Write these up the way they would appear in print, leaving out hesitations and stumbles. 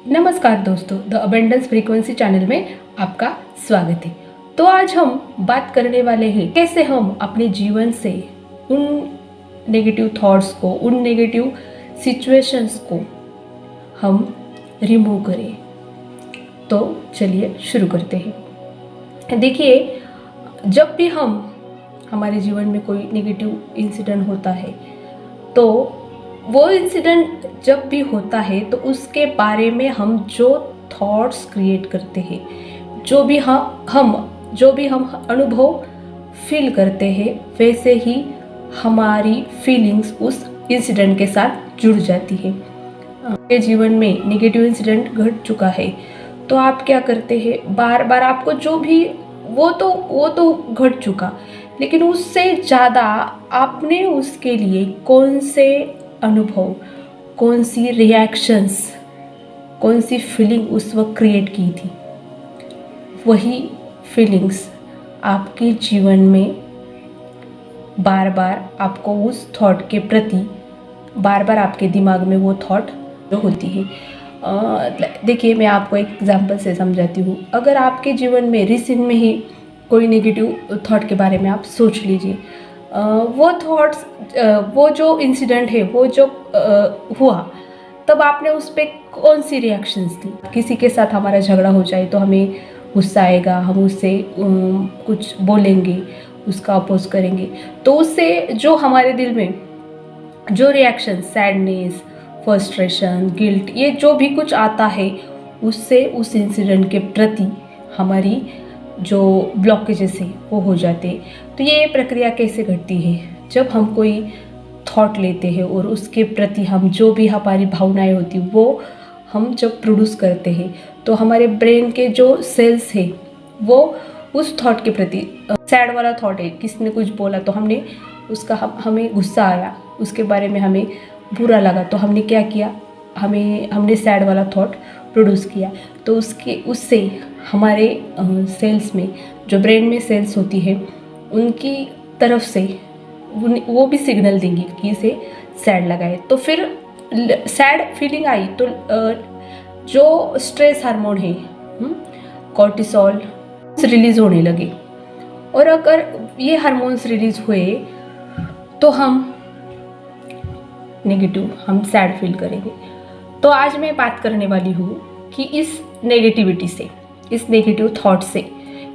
नमस्कार दोस्तों, the abundance frequency channel में आपका स्वागत है। तो आज हम बात करने वाले हैं कैसे हम अपने जीवन से उन नेगेटिव थॉट्स को, उन नेगेटिव सिचुएशंस को हम रिमूव करें। तो चलिए शुरू करते हैं। देखिए, जब भी हमारे जीवन में कोई नेगेटिव इंसिडेंट होता है तो वो इंसिडेंट जब भी होता है तो उसके बारे में हम जो थॉट्स क्रिएट करते हैं, जो भी हम अनुभव फील करते हैं, वैसे ही हमारी फीलिंग्स उस इंसिडेंट के साथ जुड़ जाती है। आपके जीवन में नेगेटिव इंसिडेंट घट चुका है तो आप क्या करते हैं, बार बार आपको जो भी वो तो घट चुका, लेकिन उससे ज़्यादा आपने उसके लिए कौन से अनुभव, कौन सी रिएक्शंस, कौन सी फीलिंग उस वक्त क्रिएट की थी, वही फीलिंग्स आपके जीवन में बार बार आपको उस थॉट के प्रति बार बार आपके दिमाग में वो थॉट जो होती है। देखिए, मैं आपको एक एग्जांपल से समझाती हूँ। अगर आपके जीवन में रिसेंट में ही कोई नेगेटिव थॉट के बारे में आप सोच लीजिए, वो थॉट्स, वो जो इंसिडेंट है, वो जो हुआ, तब आपने उस पर कौन सी रिएक्शंस दी। किसी के साथ हमारा झगड़ा हो जाए तो हमें गुस्सा आएगा, हम उससे कुछ बोलेंगे, उसका अपोज करेंगे, तो उससे जो हमारे दिल में जो रिएक्शन, सैडनेस, फ्रस्ट्रेशन, गिल्ट, ये जो भी कुछ आता है, उससे उस इंसिडेंट के प्रति हमारी जो ब्लॉकेजेस है वो हो जाते। तो ये प्रक्रिया कैसे घटती है, जब हम कोई थॉट लेते हैं और उसके प्रति हम जो भी हमारी भावनाएं होती वो हम जब प्रोड्यूस करते हैं, तो हमारे ब्रेन के जो सेल्स है वो उस थॉट के प्रति, सैड वाला थॉट है, किसी ने कुछ बोला तो उसका हमें गुस्सा आया, उसके बारे में हमें बुरा लगा, तो हमने क्या किया, हमने सैड वाला थॉट प्रोड्यूस किया। तो उससे हमारे सेल्स में, जो ब्रेन में सेल्स होती है, उनकी तरफ से वो भी सिग्नल देंगी कि इसे सैड लगा है। तो फिर सैड फीलिंग आई तो जो स्ट्रेस हार्मोन है, कॉर्टिसोल, रिलीज होने लगे, और अगर ये हार्मोन्स रिलीज हुए तो हम सैड फील करेंगे। तो आज मैं बात करने वाली हूँ कि इस नेगेटिविटी से, इस नेगेटिव थॉट से,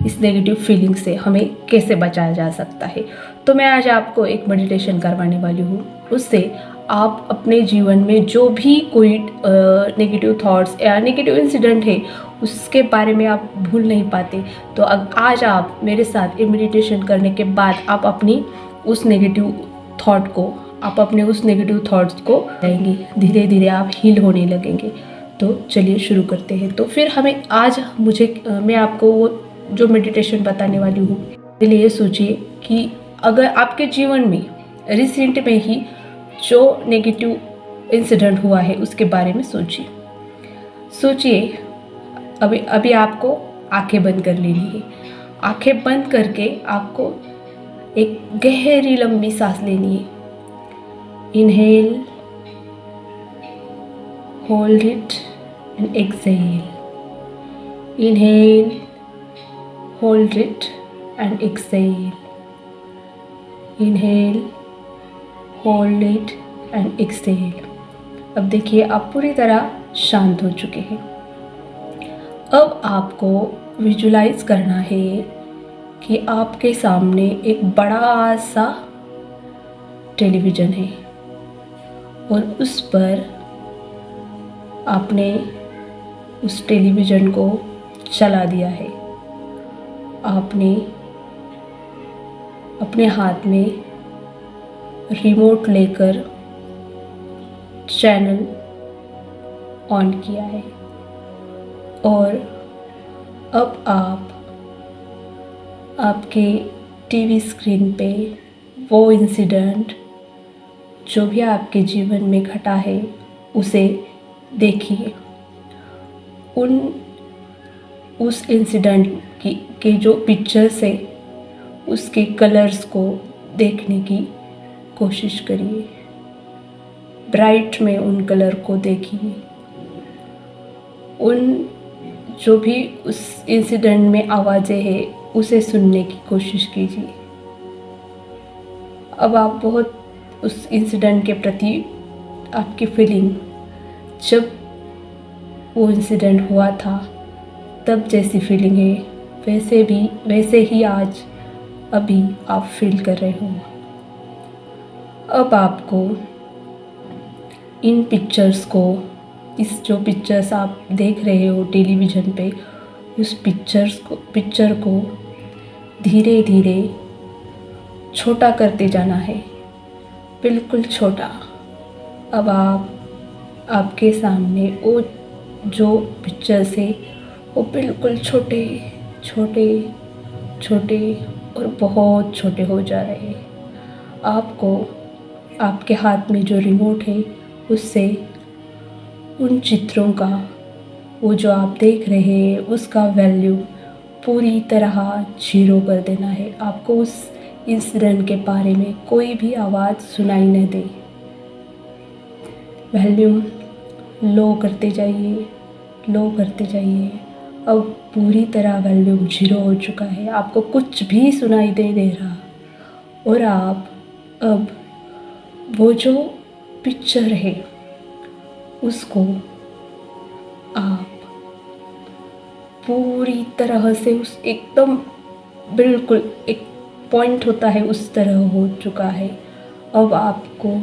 इस नेगेटिव फीलिंग से हमें कैसे बचाया जा सकता है। तो मैं आज आपको एक मेडिटेशन करवाने वाली हूँ। उससे आप अपने जीवन में जो भी कोई नेगेटिव थॉट्स या नेगेटिव इंसिडेंट है उसके बारे में आप भूल नहीं पाते, तो आज आप मेरे साथ ये मेडिटेशन करने के बाद आप अपनी उस नेगेटिव थॉट्स को जाएंगे, धीरे धीरे आप हील होने लगेंगे। तो चलिए शुरू करते हैं। तो फिर मैं आपको वो जो मेडिटेशन बताने वाली हूँ, पहले ये सोचिए कि अगर आपके जीवन में रिसेंट में ही जो नेगेटिव इंसिडेंट हुआ है उसके बारे में सोचिए। अभी आपको आंखें बंद कर लेनी है। आंखें बंद करके आपको एक गहरी लंबी सांस लेनी है। Inhale, hold it and exhale. Inhale, hold it and exhale. Inhale, hold it and exhale. अब देखिए, आप पूरी तरह शांत हो चुके हैं। अब आपको विजुलाइज करना है कि आपके सामने एक बड़ा सा टेलीविज़न है और उस पर आपने उस टेलीविज़न को चला दिया है। आपने अपने हाथ में रिमोट लेकर चैनल ऑन किया है और अब आप आपके टीवी स्क्रीन पे वो इंसिडेंट जो भी आपके जीवन में घटा है उसे देखिए। उस इंसिडेंट के जो पिक्चर्स है उसके कलर्स को देखने की कोशिश करिए। ब्राइट में उन कलर को देखिए उन जो भी उस इंसिडेंट में आवाज़ें हैं उसे सुनने की कोशिश कीजिए। अब आप बहुत उस इंसिडेंट के प्रति आपकी फीलिंग जब वो इंसिडेंट हुआ था तब जैसी फीलिंग है वैसे ही आज अभी आप फील कर रहे हो। अब आपको इन पिक्चर्स को, इस जो पिक्चर्स आप देख रहे हो टेलीविज़न पे, उस पिक्चर को धीरे धीरे छोटा करते जाना है, बिल्कुल छोटा। अब आपके सामने वो जो पिक्चर्स है वो बिल्कुल छोटे छोटे छोटे और बहुत छोटे हो जा रहे हैं। आपको आपके हाथ में जो रिमोट है उससे उन चित्रों का, वो जो आप देख रहे हैं उसका वैल्यू पूरी तरह जीरो कर देना है। आपको उस इंसिडेंट के बारे में कोई भी आवाज़ सुनाई न दे। वॉल्यूम लो करते जाइए, लो करते जाइए। अब पूरी तरह वॉल्यूम जीरो हो चुका है, आपको कुछ भी सुनाई दे रहा। और आप अब वो जो पिक्चर है उसको आप पूरी तरह से उस एकदम बिल्कुल एक पॉइंट होता है उस तरह हो चुका है। अब आपको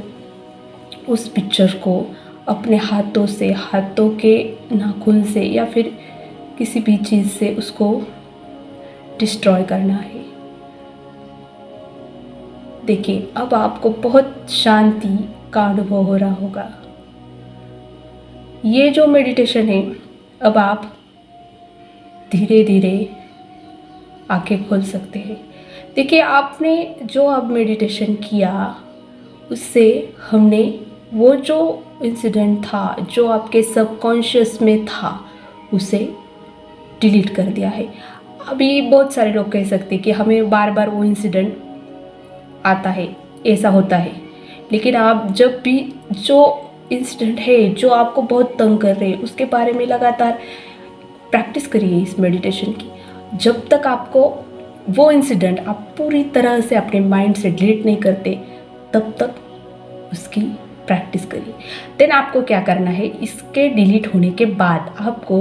उस पिक्चर को अपने हाथों के नाखून से या फिर किसी भी चीज़ से उसको डिस्ट्रॉय करना है। देखिए अब आपको बहुत शांति का अनुभव हो रहा होगा। ये जो मेडिटेशन है, अब आप धीरे धीरे आंखें खोल सकते हैं। देखिए आपने जो अब मेडिटेशन किया उससे हमने वो जो इंसिडेंट था जो आपके सबकॉन्शियस में था उसे डिलीट कर दिया है। अभी बहुत सारे लोग कह सकते हैं कि हमें बार बार वो इंसिडेंट आता है, ऐसा होता है, लेकिन आप जब भी जो इंसिडेंट है जो आपको बहुत तंग कर रहे हैं उसके बारे में लगातार प्रैक्टिस करिए इस मेडिटेशन की। जब तक आपको वो इंसिडेंट आप पूरी तरह से अपने माइंड से डिलीट नहीं करते तब तक उसकी प्रैक्टिस करिए। देन आपको क्या करना है, इसके डिलीट होने के बाद आपको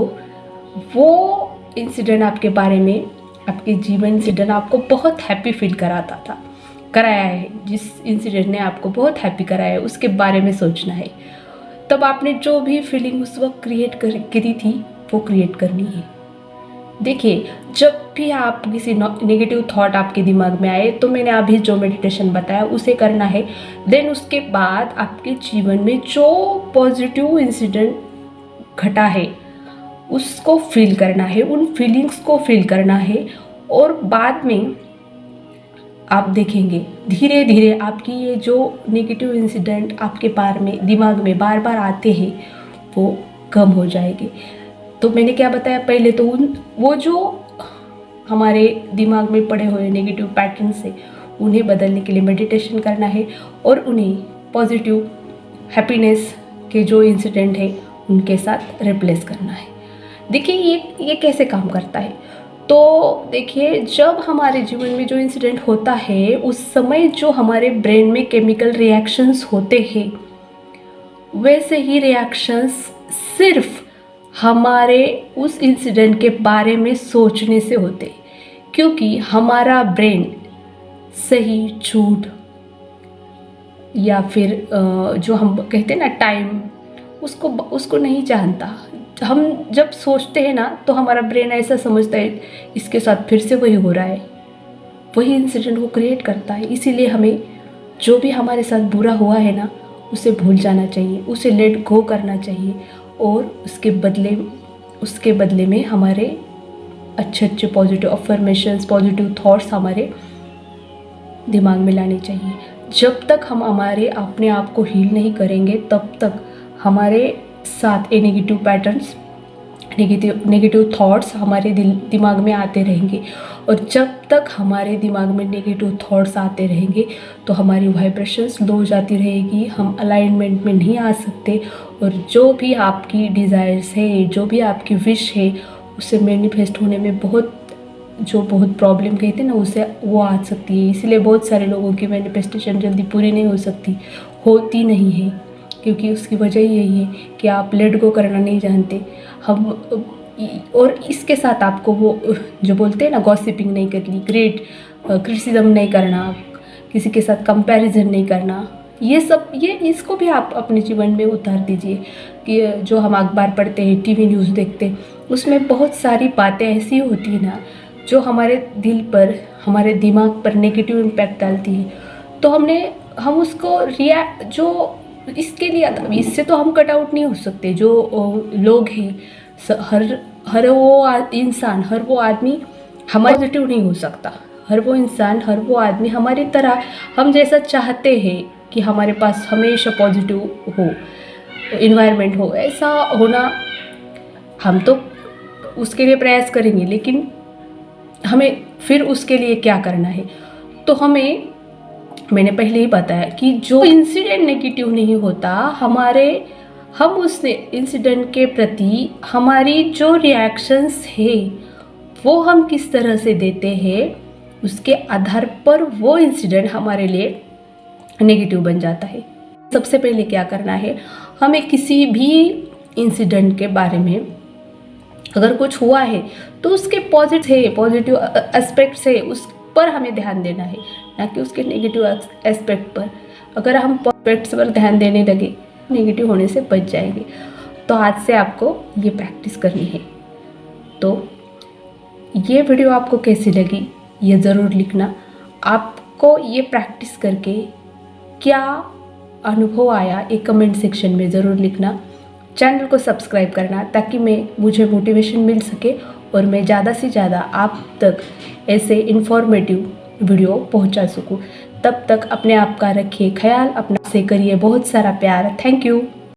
वो इंसिडेंट आपके बारे में, आपके जीवन इंसिडेंट आपको बहुत हैप्पी फील कराया है, जिस इंसिडेंट ने आपको बहुत हैप्पी कराया है उसके बारे में सोचना है। तब आपने जो भी फीलिंग उस वक्त करी थी वो क्रिएट करनी है। देखिए जब भी आप किसी नेगेटिव थॉट आपके दिमाग में आए तो मैंने अभी जो मेडिटेशन बताया उसे करना है। देन उसके बाद आपके जीवन में जो पॉजिटिव इंसिडेंट घटा है उसको फील करना है, उन फीलिंग्स को फील करना है। और बाद में आप देखेंगे धीरे धीरे आपकी ये जो नेगेटिव इंसिडेंट आपके दिमाग में बार बार आते हैं वो कम हो जाएंगे। तो मैंने क्या बताया, पहले तो वो जो हमारे दिमाग में पड़े हुए नेगेटिव पैटर्न्स है उन्हें बदलने के लिए मेडिटेशन करना है और उन्हें पॉजिटिव हैप्पीनेस के जो इंसिडेंट है उनके साथ रिप्लेस करना है। देखिए ये कैसे काम करता है। तो देखिए जब हमारे जीवन में जो इंसिडेंट होता है उस समय जो हमारे ब्रेन में केमिकल रिएक्शंस होते हैं वैसे ही रिएक्शंस सिर्फ हमारे उस इंसिडेंट के बारे में सोचने से होते, क्योंकि हमारा ब्रेन सही झूठ या फिर जो हम कहते हैं ना टाइम, उसको नहीं जानता। हम जब सोचते हैं ना तो हमारा ब्रेन ऐसा समझता है इसके साथ फिर से वही हो रहा है, वही इंसिडेंट वो क्रिएट करता है। इसीलिए हमें जो भी हमारे साथ बुरा हुआ है ना उसे भूल जाना चाहिए, उसे लेट गो करना चाहिए और उसके बदले में हमारे अच्छे पॉजिटिव अफर्मेशंस, पॉजिटिव थॉट्स हमारे दिमाग में लाने चाहिए। जब तक हम अपने आप को हील नहीं करेंगे तब तक हमारे साथ ये नेगेटिव पैटर्न्स नेगेटिव थॉट्स हमारे दिमाग में आते रहेंगे। और जब तक हमारे दिमाग में नेगेटिव थॉट्स आते रहेंगे तो हमारी वाइब्रेशंस लो जाती रहेगी, हम अलाइनमेंट में नहीं आ सकते। और जो भी आपकी डिज़ायर्स है, जो भी आपकी विश है, उसे मैनिफेस्ट होने में बहुत प्रॉब्लम कहते हैं ना, उसे वो आ सकती है। इसलिए बहुत सारे लोगों की मैनिफेस्टेशन जल्दी पूरी नहीं हो सकती, होती नहीं है, क्योंकि उसकी वजह यही है कि आप लेट गो करना नहीं जानते। और इसके साथ आपको वो जो बोलते हैं ना, गॉसिपिंग नहीं करनी, क्रिटिसिज्म नहीं करना, किसी के साथ कंपैरिजन नहीं करना, इसको भी आप अपने जीवन में उतार दीजिए। कि जो हम अखबार पढ़ते हैं, टीवी न्यूज़ देखते हैं, उसमें बहुत सारी बातें ऐसी होती हैं ना जो हमारे दिल पर, हमारे दिमाग पर नेगेटिव इम्पैक्ट डालती है। तो हम उसको इसके लिए, इससे तो हम कट आउट नहीं हो सकते। जो लोग हैं, हर वो इंसान, हर वो आदमी हमारा पॉजिटिव नहीं हो सकता। हर वो इंसान, हर वो आदमी हमारी तरह, हम जैसा चाहते हैं कि हमारे पास हमेशा पॉजिटिव हो, इन्वायरमेंट हो, ऐसा होना, हम तो उसके लिए प्रयास करेंगे। लेकिन हमें फिर उसके लिए क्या करना है? तो मैंने पहले ही बताया कि जो इंसिडेंट नेगेटिव नहीं होता, हम उस इंसिडेंट के प्रति हमारी जो रिएक्शंस है वो हम किस तरह से देते हैं, उसके आधार पर वो इंसिडेंट हमारे लिए नेगेटिव बन जाता है। सबसे पहले क्या करना है, हमें किसी भी इंसिडेंट के बारे में अगर कुछ हुआ है तो उसके पॉजिटिव एस्पेक्ट्स है, उस पर हमें ध्यान देना है, ना कि उसके नेगेटिव एस्पेक्ट पर। अगर हम एस्पेक्ट्स पर ध्यान देने लगे, नेगेटिव होने से बच जाएंगे। तो आज से आपको ये प्रैक्टिस करनी है। तो ये वीडियो आपको कैसी लगी ये ज़रूर लिखना। आपको ये प्रैक्टिस करके क्या अनुभव आया, एक कमेंट सेक्शन में ज़रूर लिखना। चैनल को सब्सक्राइब करना ताकि मुझे मोटिवेशन मिल सके और मैं ज़्यादा से ज़्यादा आप तक ऐसे इन्फॉर्मेटिव वीडियो पहुंचा सकूं। तब तक अपने आप का रखिए ख्याल, अपना से करिए बहुत सारा प्यार। Thank you.